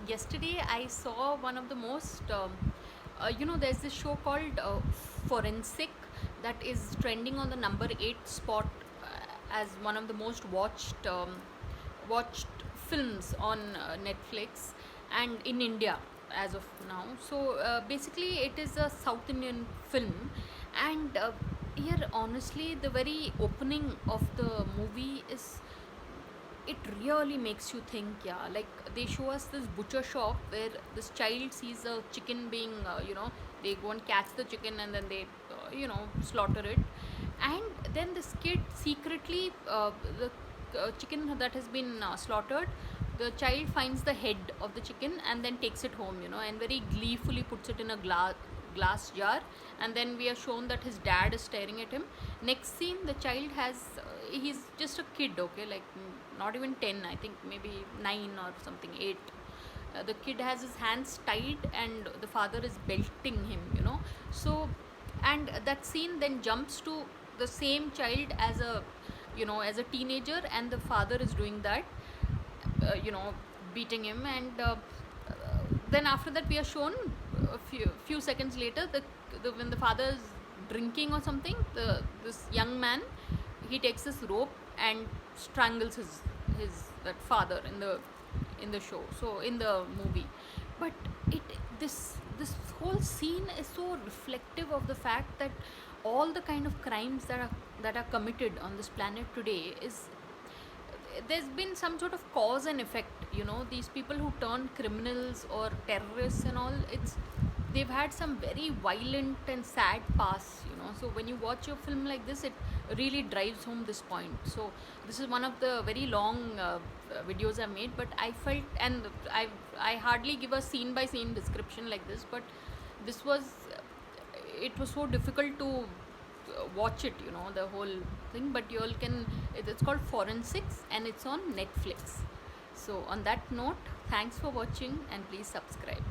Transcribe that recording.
Yesterday I saw one of the most, there's this show called Forensic that is trending on the number 8 spot as one of the most watched films on Netflix and in India as of now. So basically, it is a South Indian film, and here honestly, the very opening of the movie is, it really makes you think. Yeah, like they show us this butcher shop where this child sees a chicken being, they go and catch the chicken and then they slaughter it, and then this kid secretly, the chicken that has been slaughtered, the child finds the head of the chicken and then takes it home, and very gleefully puts it in a glass jar, and then we are shown that his dad is staring at him. Next scene, the child has, he's just a kid, okay, like not even 10, I think maybe 9 or something, 8. The kid has his hands tied and the father is belting him, so, and that scene then jumps to the same child as a, as a teenager, and the father is doing that, beating him, and then after that we are shown a few seconds later, the when the father is drinking or something, this young man, he takes this rope and strangles his that father in the show, so in the movie. But it this whole scene is so reflective of the fact that all the kind of crimes that are committed on this planet today is, there's been some sort of cause and effect, these people who turn criminals or terrorists and all, it's, they've had some very violent and sad past, so when you watch a film like this, it really drives home this point. So this is one of the very long videos I made, but I felt, and I hardly give a scene by scene description like this, but this was, it was so difficult to watch it, the whole thing. But you all can, it's called Forensics and it's on Netflix. So on that note, thanks for watching and please subscribe.